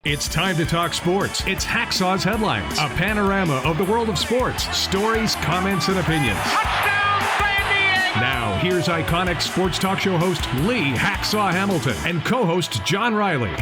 It's time to talk sports. It's Hacksaw's Headlines, a panorama of the world of sports, stories, comments, and opinions. Touchdown, San Diego! Now, here's iconic sports talk show host Lee Hacksaw Hamilton and co-host John Riley.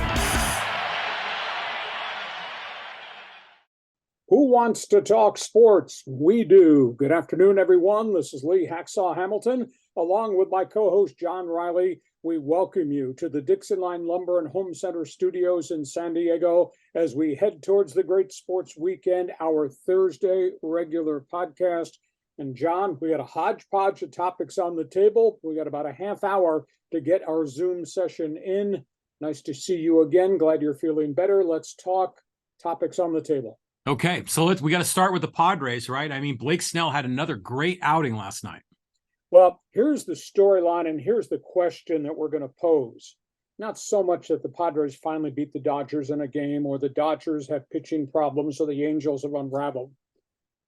Who wants to talk sports? We do. Good afternoon, everyone. This is Lee Hacksaw Hamilton, along with my co-host John Riley. We welcome you to the Dixon Line Lumber and Home Center studios in San Diego as we head towards the great sports weekend, our Thursday regular podcast. And John, we got a hodgepodge of topics on the table. We got about a half hour to get our Zoom session in. Nice to see you again. Glad you're feeling better. Let's talk topics on the table. Okay, so we got to start with the Padres, right? I mean, Blake Snell had another great outing last night. Well, here's the storyline, and here's the question that we're going to pose. Not so much that the Padres finally beat the Dodgers in a game, or the Dodgers have pitching problems, or the Angels have unraveled.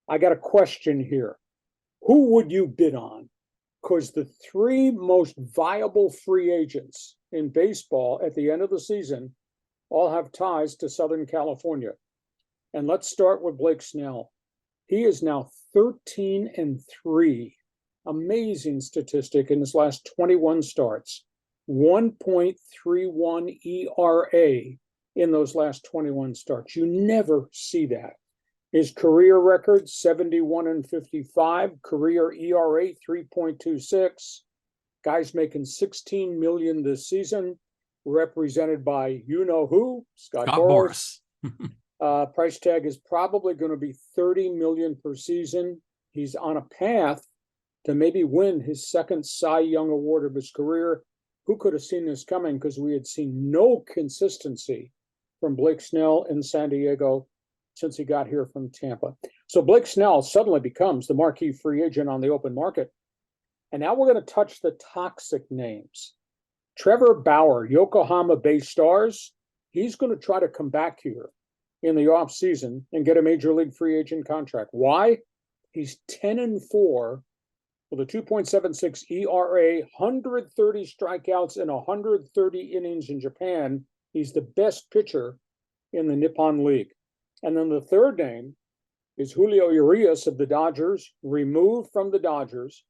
I got a question here. Who would you bid on? Because the three most viable free agents in baseball at the end of the season all have ties to Southern California. And let's start with Blake Snell. He is now 13-3. Amazing statistic in his last 21 starts. 1.31 ERA in those last 21 starts. You never see that. His career record, 71-55. Career ERA, 3.26. Guy's making $16 million this season, represented by you-know-who, Scott Boras. Price tag is probably going to be $30 million per season. He's on a path to maybe win his second Cy Young Award of his career. Who could have seen this coming? Because we had seen no consistency from Blake Snell in San Diego since he got here from Tampa. So Blake Snell suddenly becomes the marquee free agent on the open market. And now we're going to touch the toxic names. Trevor Bauer, Yokohama Baystars, he's going to try to come back here in the offseason and get a major league free agent contract. Why? He's 10-4 with a 2.76 ERA, 130 strikeouts in 130 innings in Japan. He's the best pitcher in the Nippon League. And then the third name is Julio Urias of the Dodgers, removed from the Dodgers.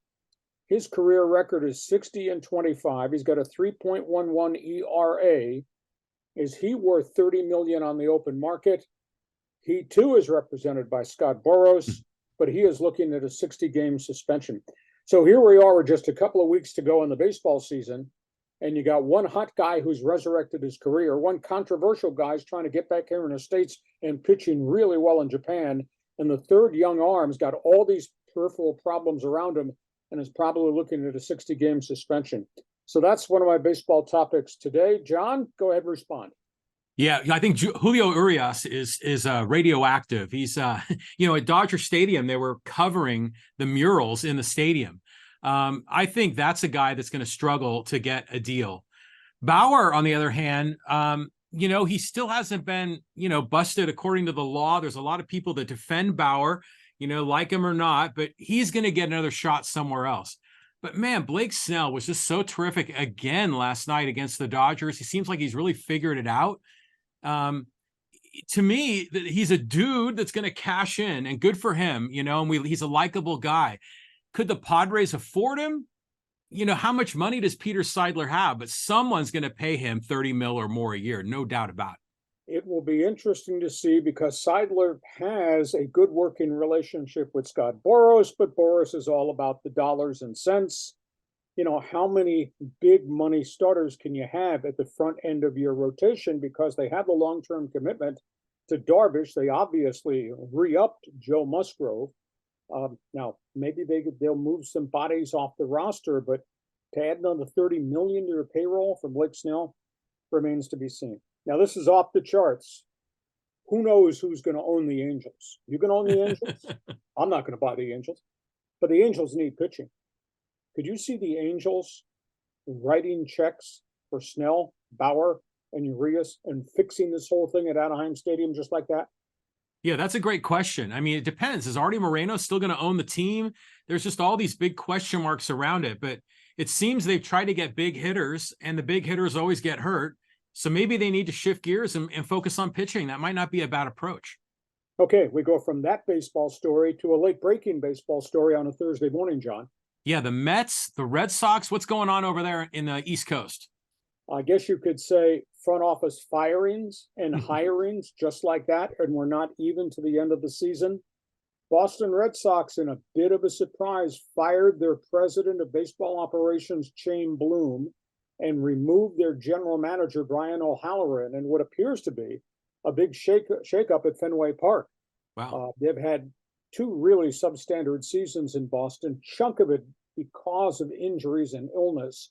His career record is 60-25. He's got a 3.11 ERA. Is he worth $30 million on the open market? He too is represented by Scott Boras, but he is looking at a 60-game suspension. So here we are with just a couple of weeks to go in the baseball season, and you got one hot guy who's resurrected his career, one controversial guy is trying to get back here in the States and pitching really well in Japan, and the third young arm's got all these peripheral problems around him and is probably looking at a 60-game suspension. So that's one of my baseball topics today. John, go ahead and respond. Yeah, I think Julio Urias is radioactive. He's, at Dodger Stadium, they were covering the murals in the stadium. I think that's a guy that's going to struggle to get a deal. Bauer, on the other hand, he still hasn't been, busted according to the law. There's a lot of people that defend Bauer, like him or not, but he's going to get another shot somewhere else. But man, Blake Snell was just so terrific again last night against the Dodgers. He seems like he's really figured it out. To me, he's a dude that's going to cash in, and good for him, and he's a likable guy. Could the Padres afford him? How much money does Peter Seidler have? But someone's going to pay him $30 million or more a year, no doubt about it. It will be interesting to see because Seidler has a good working relationship with Scott Boras, but Boras is all about the dollars and cents. How many big money starters can you have at the front end of your rotation? Because they have a long-term commitment to Darvish. They obviously re-upped Joe Musgrove. Now, maybe they'll move some bodies off the roster, but to add another $30 million to your payroll for Blake Snell remains to be seen. Now, this is off the charts. Who knows who's going to own the Angels? You can own the Angels? I'm not going to buy the Angels, but the Angels need pitching. Could you see the Angels writing checks for Snell, Bauer, and Urias and fixing this whole thing at Anaheim Stadium just like that? Yeah, that's a great question. I mean, it depends. Is Artie Moreno still going to own the team? There's just all these big question marks around it, but it seems they've tried to get big hitters, and the big hitters always get hurt. So maybe they need to shift gears and focus on pitching. That might not be a bad approach. Okay, we go from that baseball story to a late breaking baseball story on a Thursday morning, John. Yeah, the Mets, the Red Sox, what's going on over there in the East Coast? I guess you could say front office firings and hirings just like that, and we're not even to the end of the season. Boston Red Sox, in a bit of a surprise, fired their president of baseball operations, Shane Bloom, and removed their general manager, Brian O'Halloran, in what appears to be a big shake-up at Fenway Park. Wow. They've had two really substandard seasons in Boston, chunk of it because of injuries and illness.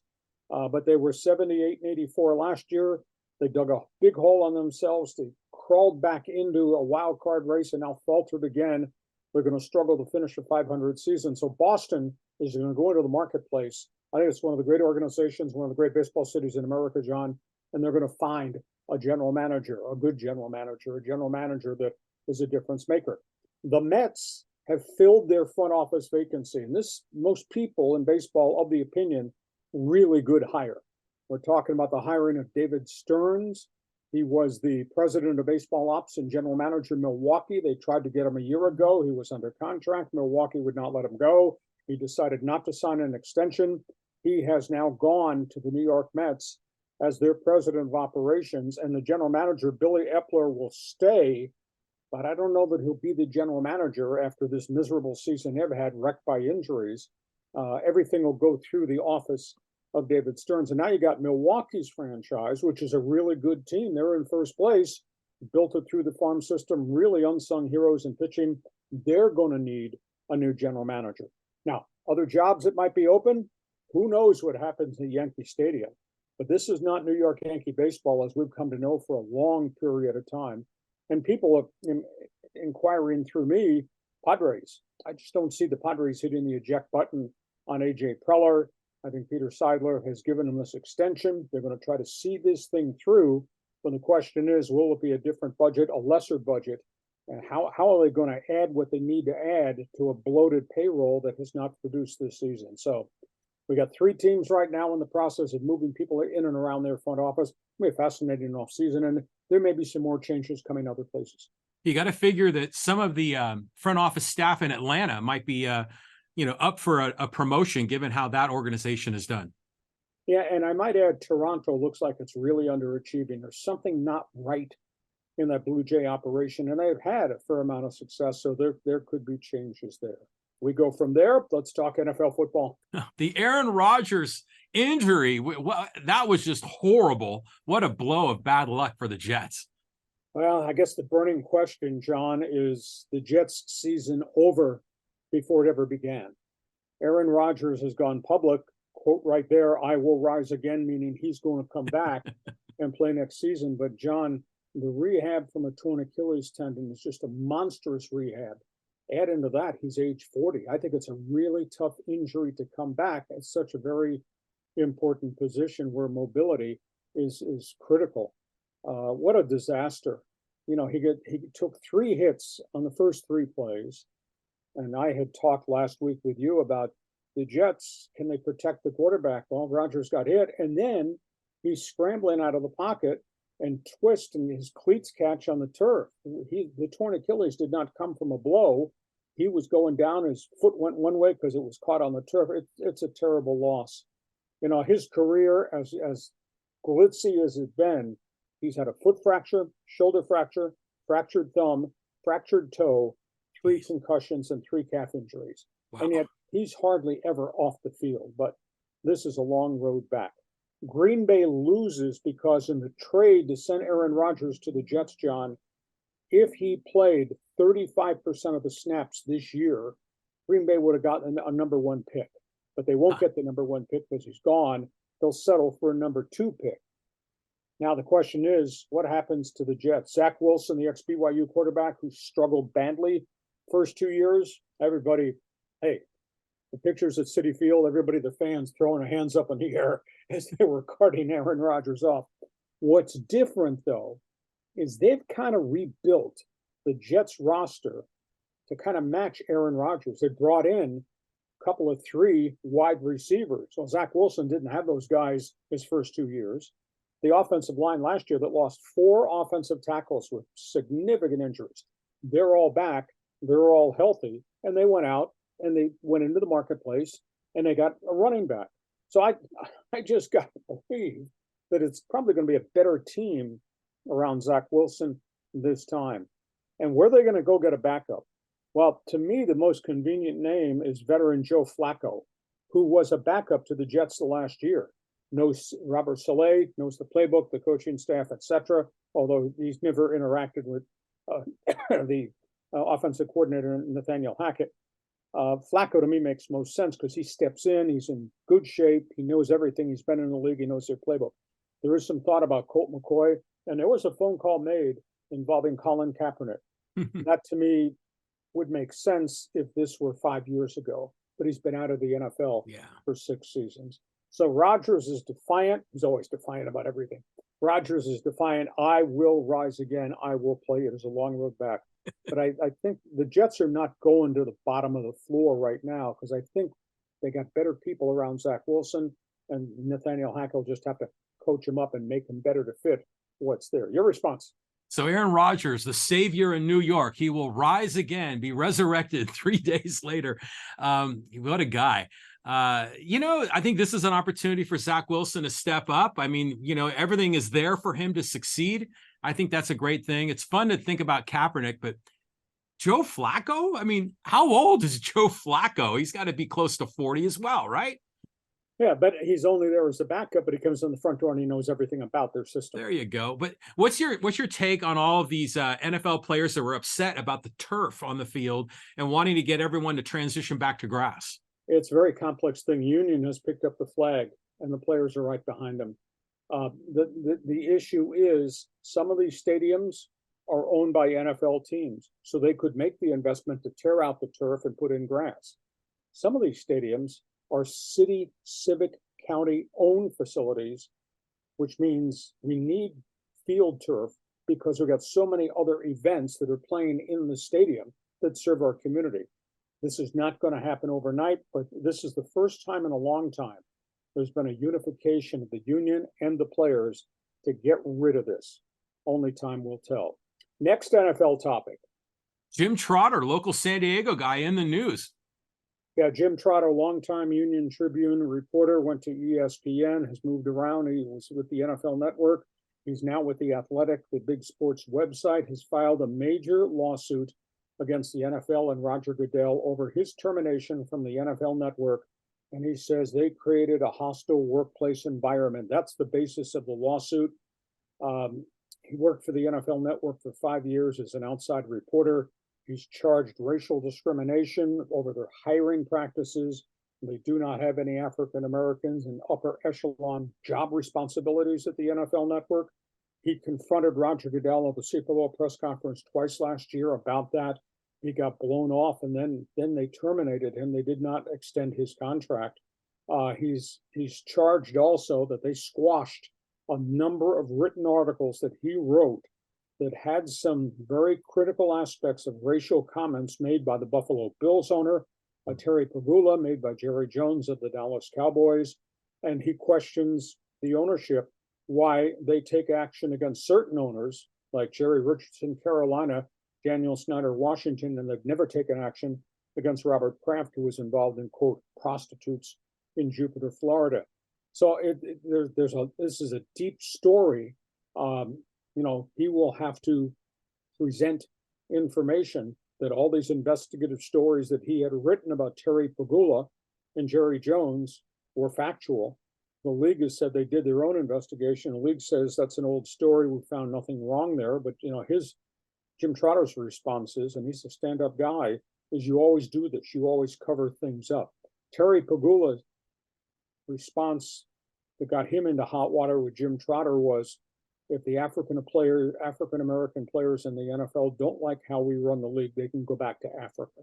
But they were 78 and 84 last year. They dug a big hole on themselves. They crawled back into a wild card race and now faltered again. They're going to struggle to finish a 500 season. So Boston is going to go into the marketplace. I think it's one of the great organizations, one of the great baseball cities in America, John, and they're going to find a general manager, a good general manager, a general manager that is a difference maker. The Mets have filled their front office vacancy, and this, most people in baseball of the opinion, really good hire. We're talking about the hiring of David Stearns. He was the president of baseball ops and general manager in Milwaukee. They tried to get him a year ago. He was under contract. Milwaukee would not let him go. He decided not to sign an extension. He has now gone to the New York Mets as their president of operations, and the general manager, Billy Epler, will stay, but I don't know that he'll be the general manager after this miserable season they've had, wrecked by injuries. Everything will go through the office of David Stearns. And now you got Milwaukee's franchise, which is a really good team. They're in first place, built it through the farm system, really unsung heroes in pitching. They're going to need a new general manager. Now, other jobs that might be open, who knows what happens in Yankee Stadium. But this is not New York Yankee baseball as we've come to know for a long period of time. And people are inquiring through me, Padres. I just don't see the Padres hitting the eject button on A.J. Preller. I think Peter Seidler has given them this extension. They're going to try to see this thing through. But the question is, will it be a different budget, a lesser budget? And how are they going to add what they need to add to a bloated payroll that has not produced this season? So we got three teams right now in the process of moving people in and around their front office. It'll be a fascinating offseason, and there may be some more changes coming other places. You got to figure that some of the front office staff in Atlanta might be, up for a promotion, given how that organization is done. Yeah, and I might add, Toronto looks like it's really underachieving. There's something not right in that Blue Jay operation, and they've had a fair amount of success, so there could be changes there. We go from there. Let's talk NFL football. The Aaron Rodgers injury, that was just horrible. What a blow of bad luck for the Jets. Well, I guess the burning question, John, is the Jets' season over before it ever began? Aaron Rodgers has gone public, quote right there, "I will rise again," meaning he's going to come back and play next season. But John, the rehab from a torn Achilles tendon is just a monstrous rehab. Add into that, he's age 40. I think it's a really tough injury to come back at such a very important position where mobility is critical. What a disaster. He took 3 hits on the first 3 plays. And I had talked last week with you about the Jets. Can they protect the quarterback? Well, Rodgers got hit, and then he's scrambling out of the pocket and twist, and his cleats catch on the turf. The torn Achilles did not come from a blow. He was going down. His foot went one way because it was caught on the turf. It's a terrible loss. His career, as glitzy as it's been, he's had a foot fracture, shoulder fracture, fractured thumb, fractured toe, 3 concussions, and 3 calf injuries. Wow. And yet he's hardly ever off the field. But this is a long road back. Green Bay loses because in the trade to send Aaron Rodgers to the Jets, John, if he played 35% of the snaps this year, Green Bay would have gotten a number 1 pick. But they won't get the number 1 pick because he's gone. They'll settle for a number 2 pick. Now the question is, what happens to the Jets? Zack Wilson, the ex-BYU quarterback who struggled badly first 2 years, everybody, hey, the pictures at Citi Field, everybody, the fans throwing their hands up in the air as they were carting Aaron Rodgers off. What's different, though, is they've kind of rebuilt the Jets roster to kind of match Aaron Rodgers. They brought in a couple of 3 wide receivers. Well, Zack Wilson didn't have those guys his first 2 years. the offensive line last year that lost 4 offensive tackles with significant injuries. They're all back. They're all healthy. And they went out and they went into the marketplace and they got a running back. So I just got to believe that it's probably going to be a better team around Zack Wilson this time. And where are they going to go get a backup? Well, to me, the most convenient name is veteran Joe Flacco, who was a backup to the Jets the last year. Knows Robert Saleh, knows the playbook, the coaching staff, etc. Although he's never interacted with the offensive coordinator, Nathaniel Hackett. Flacco, to me, makes most sense because he steps in. He's in good shape. He knows everything. He's been in the league. He knows their playbook. There is some thought about Colt McCoy, and there was a phone call made involving Colin Kaepernick. That, to me, would make sense if this were 5 years ago, but he's been out of the NFL for 6 seasons. So Rodgers is defiant. He's always defiant about everything. Rodgers is defiant. I will rise again. I will play. It is a long road back. But I think the Jets are not going to the bottom of the floor right now because I think they got better people around Zack Wilson, and Nathaniel Hackett will just have to coach him up and make him better to fit what's there. Your response? So Aaron Rodgers, the savior in New York, he will rise again, be resurrected 3 days later. What a guy. I think this is an opportunity for Zack Wilson to step up. I mean, everything is there for him to succeed. I think that's a great thing. It's fun to think about Kaepernick, but Joe Flacco? I mean, how old is Joe Flacco? He's got to be close to 40 as well, right? Yeah, but he's only there as a backup, but he comes in the front door and he knows everything about their system. There you go. But what's your take on all of these NFL players that were upset about the turf on the field and wanting to get everyone to transition back to grass? It's a very complex thing. Union has picked up the flag and the players are right behind them. The issue is some of these stadiums are owned by NFL teams, so they could make the investment to tear out the turf and put in grass. Some of these stadiums are city, civic, county owned facilities, which means we need field turf because we've got so many other events that are playing in the stadium that serve our community. This is not going to happen overnight, but this is the first time in a long time there's been a unification of the union and the players to get rid of this. Only time will tell. Next NFL topic. Jim Trotter, local San Diego guy, in the news. Yeah, Jim Trotter, longtime Union Tribune reporter, went to ESPN, has moved around. He was with the NFL Network. He's now with The Athletic, the big sports website, has filed a major lawsuit against the NFL and Roger Goodell over his termination from the NFL Network. And he says they created a hostile workplace environment. That's the basis of the lawsuit. He worked for the NFL Network for 5 years as an outside reporter. He's charged racial discrimination over their hiring practices. They do not have any African Americans in upper echelon job responsibilities at the NFL Network. He confronted Roger Goodell at the Super Bowl press conference twice last year about that. He got blown off, and then they terminated him. They did not extend his contract. He's charged also that they squashed a number of written articles that he wrote that had some very critical aspects of racial comments made by the Buffalo Bills owner, Terry Pagula, made by Jerry Jones of the Dallas Cowboys. And he questions the ownership, why they take action against certain owners, like Jerry Richardson, Carolina, Daniel Snyder, Washington, and they've never taken action against Robert Kraft, who was involved in, quote, prostitutes in Jupiter, Florida. So this is a deep story. He will have to present information that all these investigative stories that he had written about Terry Pagula and Jerry Jones were factual. The league has said they did their own investigation. The league says that's an old story. We found nothing wrong there. But, Jim Trotter's response is, and he's a stand-up guy, is you always do this. You always cover things up. Terry Pagula's response that got him into hot water with Jim Trotter was, if the African American players in the NFL don't like how we run the league, they can go back to Africa.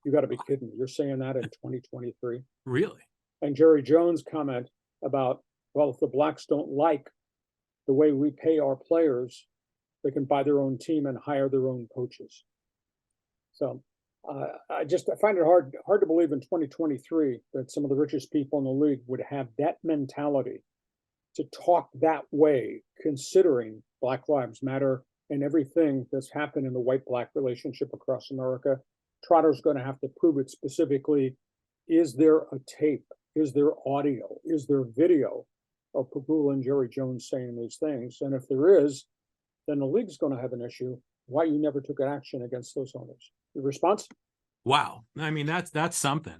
You got to be kidding me. You're saying that in 2023? Really? And Jerry Jones' comment about, well, if the blacks don't like the way we pay our players, they can buy their own team and hire their own coaches. So I find it hard to believe in 2023 that some of the richest people in the league would have that mentality to talk that way, considering Black Lives Matter and everything that's happened in the white-black relationship across America. Trotter's going to have to prove it specifically. Is there a tape? Is there audio? Is there video of Pagula and Jerry Jones saying these things? And if there is, then the league's going to have an issue. Why you never took action against those owners? Your response? Wow. I mean, that's something.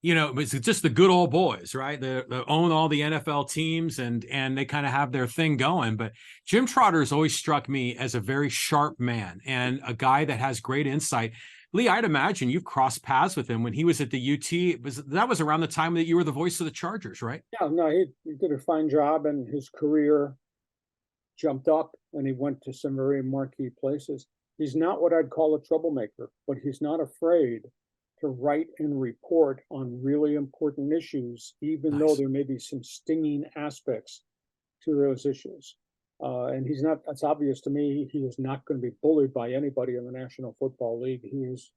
It's just the good old boys, right? They own all the NFL teams and they kind of have their thing going. But Jim Trotter has always struck me as a very sharp man and a guy that has great insight. Lee, I'd imagine you've crossed paths with him when he was at the UT. That was around the time that you were the voice of the Chargers, right? Yeah, no, he did a fine job, and his career jumped up, and he went to some very marquee places. He's not what I'd call a troublemaker, but he's not afraid to write and report on really important issues, even though there may be some stinging aspects to those issues. And he's not, that's obvious to me, he is not going to be bullied by anybody in the National Football League. He's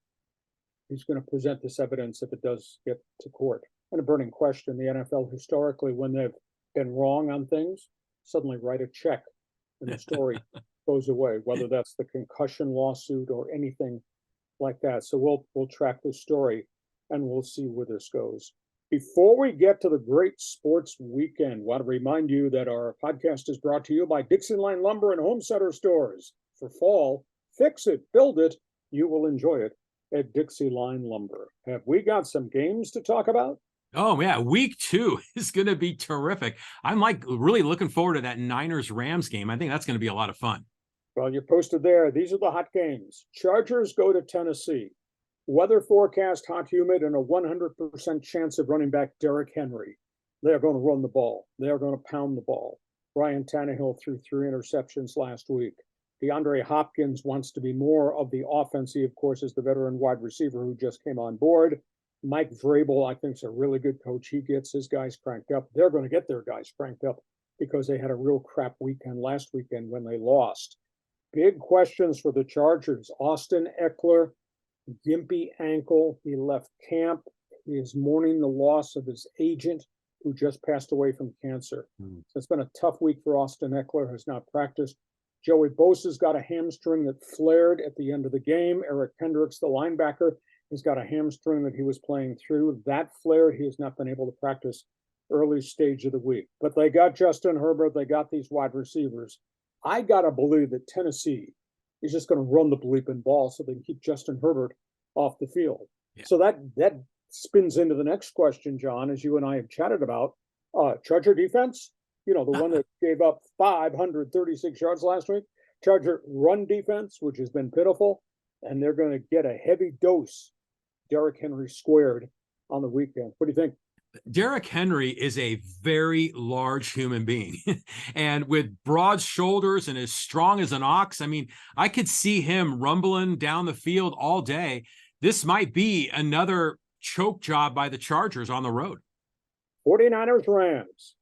going to present this evidence if it does get to court. And a burning question, the NFL historically, when they've been wrong on things, suddenly write a check and the story goes away, whether that's the concussion lawsuit or anything like that. So we'll track this story and we'll see where this goes. Before we get to the great sports weekend, I want to remind you that our podcast is brought to you by Dixie Line Lumber and Home Center Stores. For fall, fix it, build it, you will enjoy it at Dixie Line Lumber. Have we got some games to talk about? Oh, yeah. Week 2 is going to be terrific. I'm really looking forward to that Niners-Rams game. I think that's going to be a lot of fun. Well, you posted there. These are the hot games. Chargers go to Tennessee. Weather forecast, hot, humid, and a 100% chance of running back Derrick Henry. They're going to run the ball. They're going to pound the ball. Ryan Tannehill threw 3 interceptions last week. DeAndre Hopkins wants to be more of the offense. He, of course, is the veteran wide receiver who just came on board. Mike Vrabel, I think, is a really good coach. He gets his guys cranked up. They're going to get their guys cranked up because they had a real crap weekend last weekend when they lost. Big questions for the Chargers. Austin Eckler, gimpy ankle. He left camp. He is mourning the loss of his agent who just passed away from cancer. So it's been a tough week for Austin Eckler, has not practiced. Joey Bosa's got a hamstring that flared at the end of the game. Eric Kendricks, the linebacker, has got a hamstring that he was playing through. That flared. He has not been able to practice early stage of the week. But they got Justin Herbert. They got these wide receivers. I got to believe that Tennessee is just going to run the bleeping ball so they can keep Justin Herbert off the field. Yeah. So that spins into the next question, John, as you and I have chatted about. Charger defense, the one that gave up 536 yards last week. Charger run defense, which has been pitiful, and they're going to get a heavy dose. Derrick Henry squared on the weekend. What do you think? Derrick Henry is a very large human being and with broad shoulders and as strong as an ox. I mean, I could see him rumbling down the field all day. This might be another choke job by the Chargers on the road. 49ers Rams.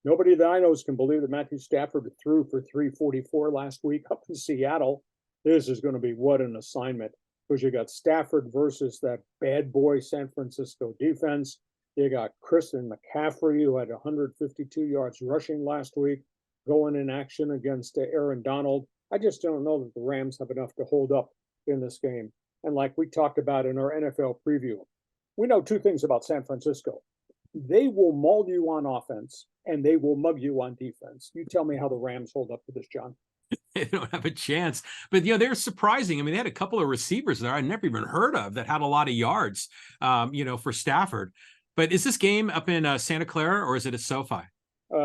Nobody that I know can believe that Matthew Stafford threw for 344 last week up in Seattle. This is going to be what an assignment, because you got Stafford versus that bad boy San Francisco defense. You got Christian McCaffrey, who had 152 yards rushing last week, going in action against Aaron Donald. I just don't know that the Rams have enough to hold up in this game. And like we talked about in our NFL preview, we know 2 things about San Francisco. They will maul you on offense, and they will mug you on defense. You tell me how the Rams hold up to this, John. They don't have a chance. But, they're surprising. I mean, they had a couple of receivers there I'd never even heard of that had a lot of yards, for Stafford. But is this game up in Santa Clara or is it at SoFi?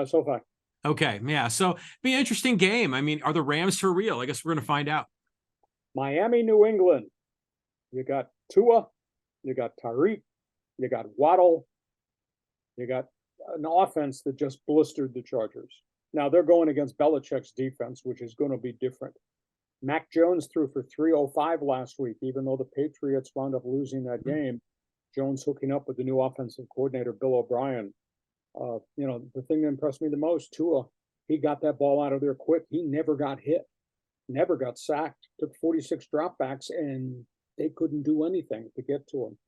SoFi. Okay, yeah. So be an interesting game. I mean, are the Rams for real? I guess we're going to find out. Miami, New England. You got Tua, you got Tyreek, you got Waddle, you got an offense that just blistered the Chargers. Now they're going against Belichick's defense, which is going to be different. Mac Jones threw for 305 last week, even though the Patriots wound up losing that game. Jones hooking up with the new offensive coordinator, Bill O'Brien. The thing that impressed me the most, Tua, he got that ball out of there quick. He never got hit, never got sacked, took 46 dropbacks, and they couldn't do anything to get to him.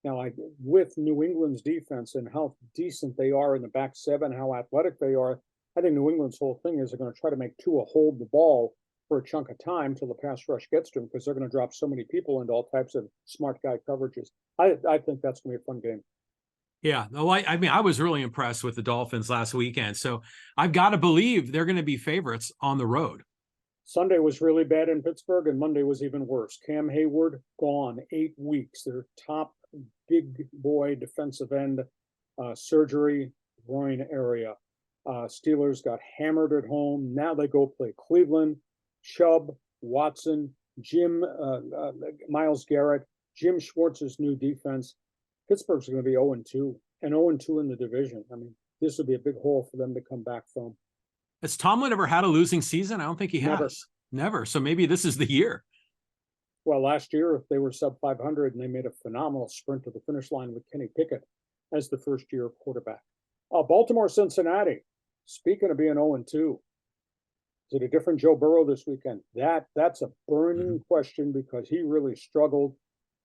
Now, with New England's defense and how decent they are in the back seven, how athletic they are, I think New England's whole thing is they're going to try to make Tua hold the ball for a chunk of time till the pass rush gets to him, because they're going to drop so many people into all types of smart guy coverages. I think that's going to be a fun game. Yeah, no, I mean, I was really impressed with the Dolphins last weekend, so I've got to believe they're going to be favorites on the road. Sunday was really bad in Pittsburgh, and Monday was even worse. Cam Hayward gone 8 weeks. Their top big boy defensive end, surgery, groin area. Steelers got hammered at home. Now they go play Cleveland. Chubb, Watson, Myles Garrett, Jim Schwartz's new defense. Pittsburgh's going to be 0-2 and 0-2 in the division. I mean, this would be a big hole for them to come back from. Has Tomlin ever had a losing season? I don't think he has. Never. So maybe this is the year. Well, last year they were sub 500 and they made a phenomenal sprint to the finish line with Kenny Pickett as the first-year quarterback. Baltimore, Cincinnati. Speaking of being 0-2, is it a different Joe Burrow this weekend? That's a burning question, because he really struggled.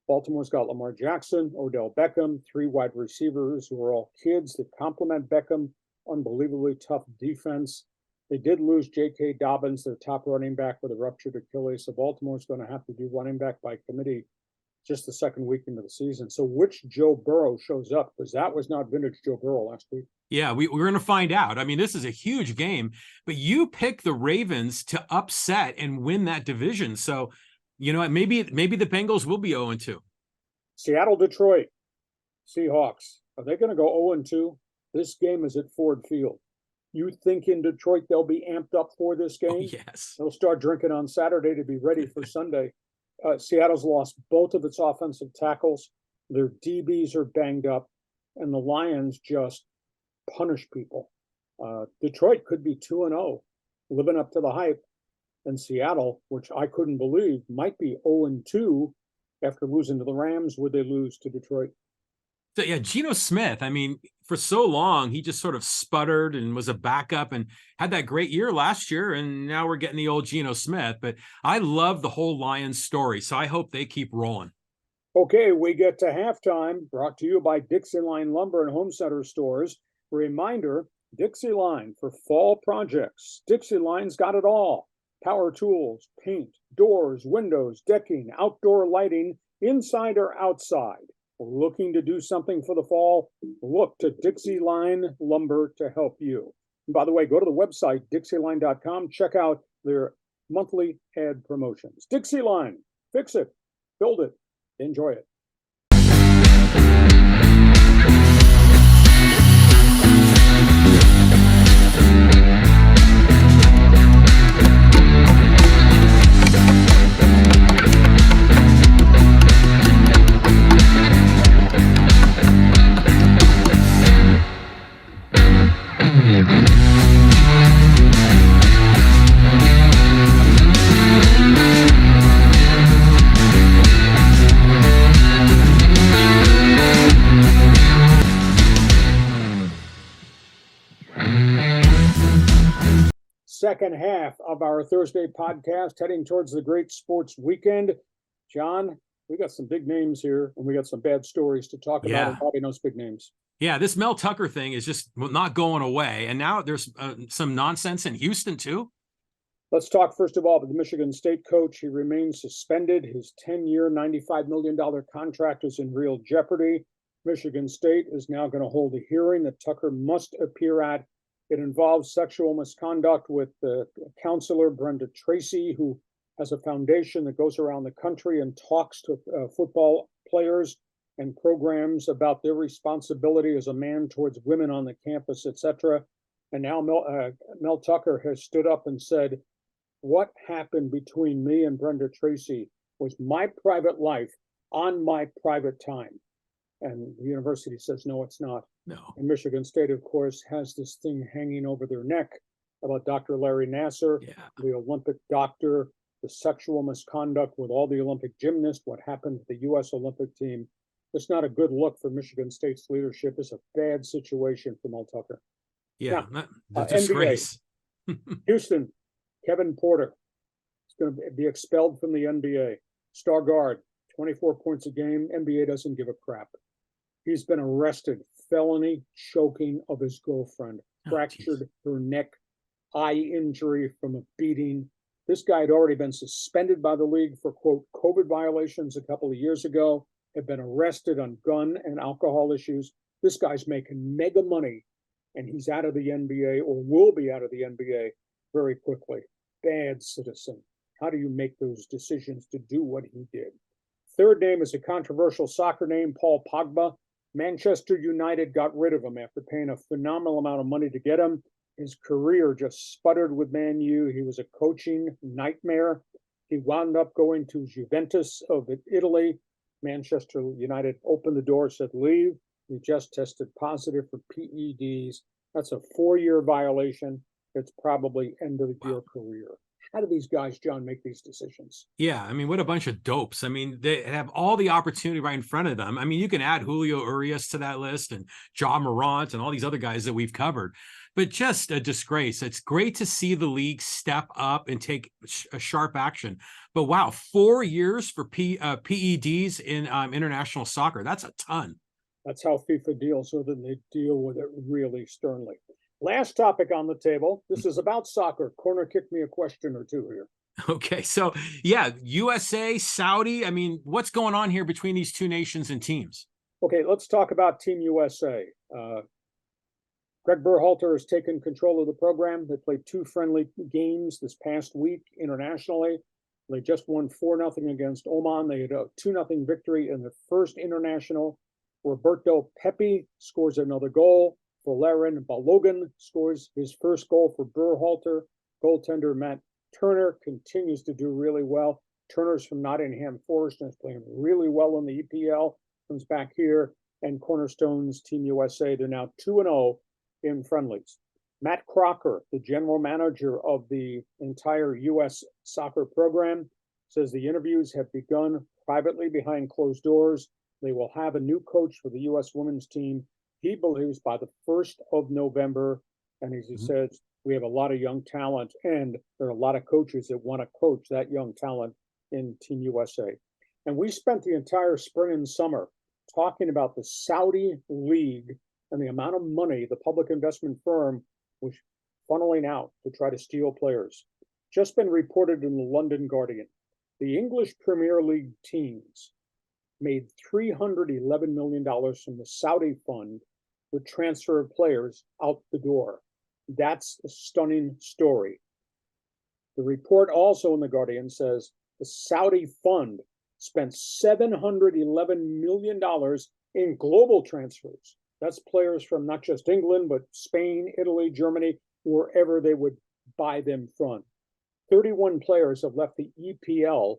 Baltimore's got Lamar Jackson, Odell Beckham, 3 wide receivers who are all kids that complement Beckham. Unbelievably tough defense. They did lose J.K. Dobbins, their top running back, with a ruptured Achilles. So Baltimore's going to have to do running back by committee just the second week into the season. So which Joe Burrow shows up? Because that was not vintage Joe Burrow last week. Yeah, we're going to find out. I mean, this is a huge game, but you pick the Ravens to upset and win that division. So, you know, maybe the Bengals will be 0-2. Seattle, Detroit, Seahawks. Are they going to go 0-2? This game is at Ford Field. You think in Detroit they'll be amped up for this game? Oh, yes. They'll start drinking on Saturday to be ready for Sunday. Seattle's lost both of its offensive tackles. Their DBs are banged up, and the Lions just punish people. Detroit could be 2-0, living up to the hype. And Seattle, which I couldn't believe, might be 0-2 after losing to the Rams. Would they lose to Detroit? So, yeah, Geno Smith, I mean, for so long, he just sort of sputtered and was a backup and had that great year last year. And now we're getting the old Geno Smith. But I love the whole Lions story, so I hope they keep rolling. Okay, we get to halftime, brought to you by Dixie Line Lumber and Home Center Stores. Reminder, Dixie Line for fall projects. Dixie Line's got it all. Power tools, paint, doors, windows, decking, outdoor lighting, inside or outside. Looking to do something for the fall? Look to Dixie Line Lumber to help you. And by the way, go to the website, dixieline.com. Check out their monthly ad promotions. Dixie Line, fix it, build it, enjoy it. Second half of our Thursday podcast, heading towards the great sports weekend. John, we got some big names here, and we got some bad stories to talk about, and probably those big names. Yeah, this Mel Tucker thing is just not going away. And now there's some nonsense in Houston, too. Let's talk, first of all, about the Michigan State coach. He remains suspended. His 10-year, $95 million contract is in real jeopardy. Michigan State is now going to hold a hearing that Tucker must appear at. It involves sexual misconduct with the counselor, Brenda Tracy, who has a foundation that goes around the country and talks to football players and programs about their responsibility as a man towards women on the campus, etc. And now Mel Tucker has stood up and said, what happened between me and Brenda Tracy was my private life on my private time. And the university says, no, it's not. No. And Michigan State, of course, has this thing hanging over their neck about Dr. Larry Nassar, the Olympic doctor, the sexual misconduct with all the Olympic gymnasts, what happened to the U.S. Olympic team. It's not a good look for Michigan State's leadership. It's a bad situation for Mel Tucker. Yeah, now, disgrace. Houston, Kevin Porter is going to be expelled from the NBA. Star guard, 24 points a game. NBA doesn't give a crap. He's been arrested, felony choking of his girlfriend, fractured her neck, eye injury from a beating. This guy had already been suspended by the league for, quote, COVID violations a couple of years ago, had been arrested on gun and alcohol issues. This guy's making mega money, and he's out of the NBA, or will be out of the NBA very quickly. Bad citizen. How do you make those decisions to do what he did? Third name is a controversial soccer name, Paul Pogba. Manchester United got rid of him after paying a phenomenal amount of money to get him. His career just sputtered with Man U. He was a coaching nightmare. He wound up going to Juventus of Italy. Manchester United opened the door, said, leave. He just tested positive for PEDs. That's a 4-year violation. It's probably end of your career. How do these guys, John, make these decisions? Yeah, I mean, what a bunch of dopes. I mean, they have all the opportunity right in front of them. I mean, you can add Julio Urias to that list and Ja Morant and all these other guys that we've covered, but just a disgrace. It's great to see the league step up and take a sharp action. But wow, 4 years for PEDs in international soccer. That's a ton. That's how FIFA deals with it, and they deal with it really sternly. Last topic on the table. This is about soccer. Corner, kick me a question or two here. Okay, so yeah, USA, Saudi. I mean, what's going on here between these two nations and teams? Okay, let's talk about Team USA. Greg Berhalter has taken control of the program. They played 2 friendly games this past week internationally. They just won 4-0 against Oman. They had a 2-0 victory in the first international. Roberto Pepe scores another goal. Valerian Balogun scores his first goal for Berhalter. Goaltender Matt Turner continues to do really well. Turner's from Nottingham Forest and is playing really well in the EPL. Comes back here, and Cornerstones Team USA, they're now 2-0 in friendlies. Matt Crocker, the general manager of the entire U.S. soccer program, says the interviews have begun privately behind closed doors. They will have a new coach for the U.S. women's team, he believes, by the 1st of November. And as he says, we have a lot of young talent, and there are a lot of coaches that want to coach that young talent in Team USA. And we spent the entire spring and summer talking about the Saudi League and the amount of money the public investment firm was funneling out to try to steal players. Just been reported in the London Guardian. The English Premier League teams made $311 million from the Saudi fund with transfer of players out the door. That's a stunning story. The report also in the Guardian says the Saudi fund spent $711 million in global transfers. That's players from not just England, but Spain, Italy, Germany, wherever they would buy them from. 31 players have left the EPL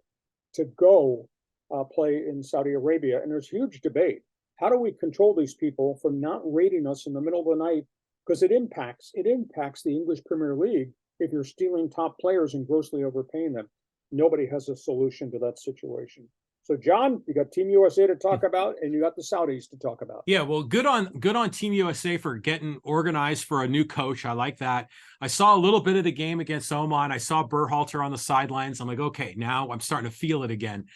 to go play in Saudi Arabia. And there's huge debate. How do we control these people from not raiding us in the middle of the night? Because it impacts the English Premier League if you're stealing top players and grossly overpaying them. Nobody has a solution to that situation. So, John, you got Team USA to talk about, and you got the Saudis to talk about. Yeah, well, good on Team USA for getting organized for a new coach. I like that. I saw a little bit of the game against Oman. I saw Berhalter on the sidelines. I'm like, okay, now I'm starting to feel it again.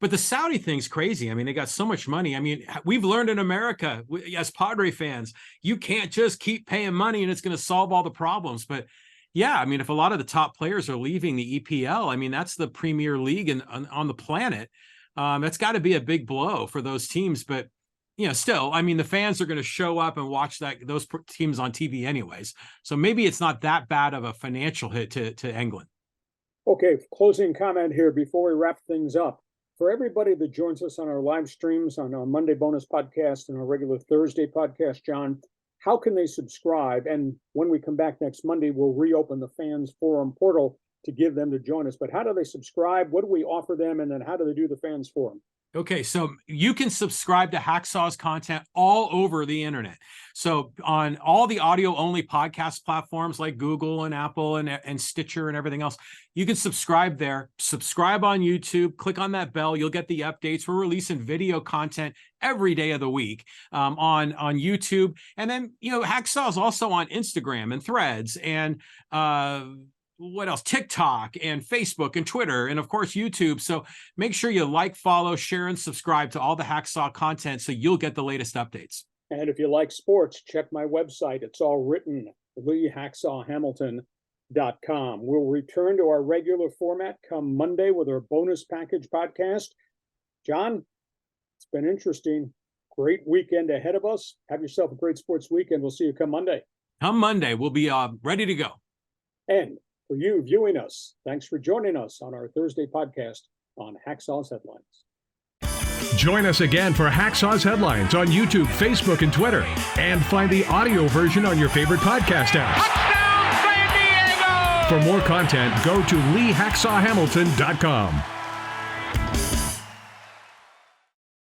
But the Saudi thing's crazy. I mean, they got so much money. I mean, we've learned in America, as Padre fans, you can't just keep paying money and it's going to solve all the problems. But yeah, I mean, if a lot of the top players are leaving the EPL, I mean, that's the premier league on the planet. That's got to be a big blow for those teams. But, you know, still, I mean, the fans are going to show up and watch those teams on TV anyways. So maybe it's not that bad of a financial hit to England. Okay, closing comment here before we wrap things up. For everybody that joins us on our live streams, on our Monday bonus podcast and our regular Thursday podcast, John, how can they subscribe? And when we come back next Monday, we'll reopen the fans forum portal to give them to join us. But how do they subscribe? What do we offer them? And then how do they do the fans forum? Okay, so you can subscribe to Hacksaw's content all over the internet. So on all the audio-only podcast platforms like Google and Apple and Stitcher and everything else, you can subscribe there. Subscribe on YouTube. Click on that bell. You'll get the updates. We're releasing video content every day of the week on YouTube. And then, you know, Hacksaw is also on Instagram and Threads and what else? TikTok and Facebook and Twitter, and of course, YouTube. So make sure you like, follow, share, and subscribe to all the Hacksaw content so you'll get the latest updates. And if you like sports, check my website. It's all written, LeeHacksawHamilton.com. We'll return to our regular format come Monday with our bonus package podcast. John, it's been interesting. Great weekend ahead of us. Have yourself a great sports weekend. We'll see you come Monday. Come Monday, we'll be ready to go. And for you viewing us, thanks for joining us on our Thursday podcast on Hacksaw's Headlines. Join us again for Hacksaw's Headlines on YouTube, Facebook, and Twitter. And find the audio version on your favorite podcast app. Touchdown, San Diego! For more content, go to LeeHacksawHamilton.com.